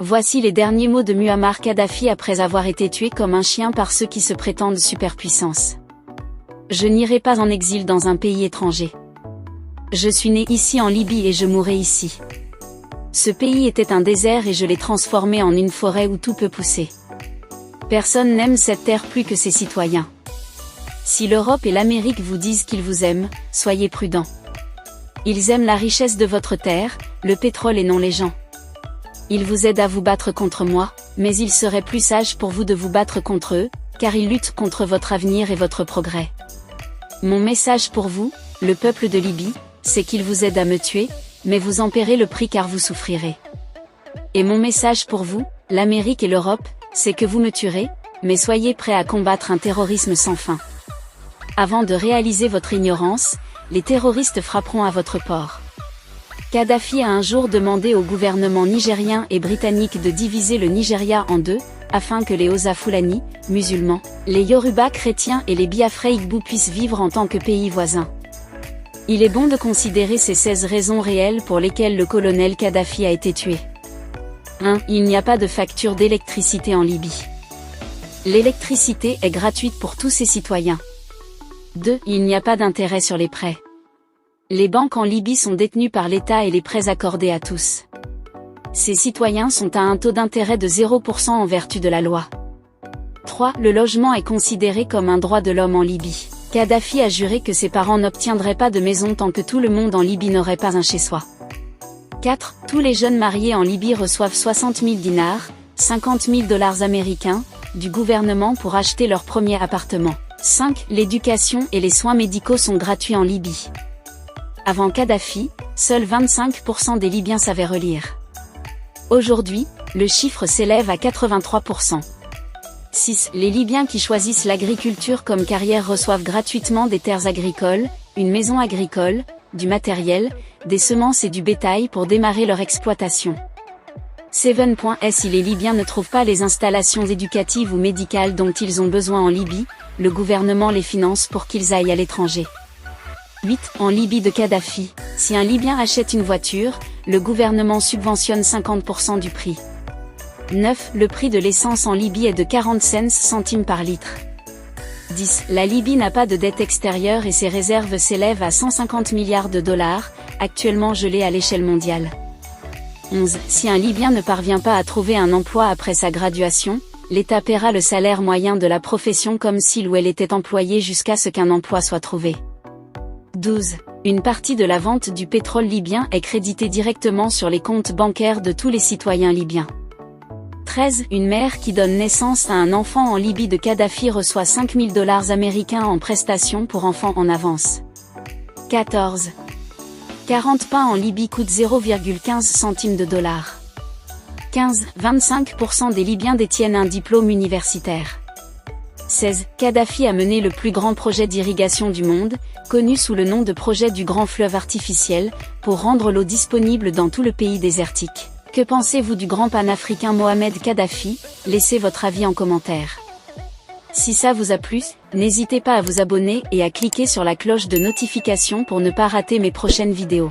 Voici les derniers mots de Muammar Kadhafi après avoir été tué comme un chien par ceux qui se prétendent superpuissance. Je n'irai pas en exil dans un pays étranger. Je suis né ici en Libye et je mourrai ici. Ce pays était un désert et je l'ai transformé en une forêt où tout peut pousser. Personne n'aime cette terre plus que ses citoyens. Si l'Europe et l'Amérique vous disent qu'ils vous aiment, soyez prudents. Ils aiment la richesse de votre terre, le pétrole et non les gens. Ils vous aident à vous battre contre moi, mais il serait plus sage pour vous de vous battre contre eux, car ils luttent contre votre avenir et votre progrès. Mon message pour vous, le peuple de Libye, c'est qu'ils vous aident à me tuer, mais vous en paierez le prix car vous souffrirez. Et mon message pour vous, l'Amérique et l'Europe, c'est que vous me tuerez, mais soyez prêts à combattre un terrorisme sans fin. Avant de réaliser votre ignorance, les terroristes frapperont à votre port. Kadhafi a un jour demandé au gouvernement nigérien et britannique de diviser le Nigeria en deux, afin que les Hausa Fulani, musulmans, les Yoruba chrétiens et les Biafra Igbo puissent vivre en tant que pays voisins. Il est bon de considérer ces 16 raisons réelles pour lesquelles le colonel Kadhafi a été tué. 1. Il n'y a pas de facture d'électricité en Libye. L'électricité est gratuite pour tous ses citoyens. 2. Il n'y a pas d'intérêt sur les prêts. Les banques en Libye sont détenues par l'État et les prêts accordés à tous. Ces citoyens sont à un taux d'intérêt de 0% en vertu de la loi. 3. Le logement est considéré comme un droit de l'homme en Libye. Kadhafi a juré que ses parents n'obtiendraient pas de maison tant que tout le monde en Libye n'aurait pas un chez-soi. 4. Tous les jeunes mariés en Libye reçoivent 60 000 dinars, 50 000 dollars américains, du gouvernement pour acheter leur premier appartement. 5. L'éducation et les soins médicaux sont gratuits en Libye. Avant Kadhafi, seuls 25% des Libyens savaient relire. Aujourd'hui, le chiffre s'élève à 83%. 6. Les Libyens qui choisissent l'agriculture comme carrière reçoivent gratuitement des terres agricoles, une maison agricole, du matériel, des semences et du bétail pour démarrer leur exploitation. 7.S Si les Libyens ne trouvent pas les installations éducatives ou médicales dont ils ont besoin en Libye, le gouvernement les finance pour qu'ils aillent à l'étranger. 8. En Libye de Kadhafi, si un Libyen achète une voiture, le gouvernement subventionne 50% du prix. 9. Le prix de l'essence en Libye est de 40 centimes par litre. 10. La Libye n'a pas de dette extérieure et ses réserves s'élèvent à 150 milliards de dollars, actuellement gelées à l'échelle mondiale. 11. Si un Libyen ne parvient pas à trouver un emploi après sa graduation, l'État paiera le salaire moyen de la profession comme s'il ou elle était employé jusqu'à ce qu'un emploi soit trouvé. 12. Une partie de la vente du pétrole libyen est créditée directement sur les comptes bancaires de tous les citoyens libyens. 13. Une mère qui donne naissance à un enfant en Libye de Kadhafi reçoit 5 000 dollars américains en prestations pour enfants en avance. 14. 40 pains en Libye coûtent 0,15 centimes de dollars. 15. 25% des Libyens détiennent un diplôme universitaire. 16. Kadhafi a mené le plus grand projet d'irrigation du monde, connu sous le nom de projet du Grand Fleuve Artificiel, pour rendre l'eau disponible dans tout le pays désertique. Que pensez-vous du grand panafricain Mohamed Kadhafi? Laissez votre avis en commentaire. Si ça vous a plu, n'hésitez pas à vous abonner et à cliquer sur la cloche de notification pour ne pas rater mes prochaines vidéos.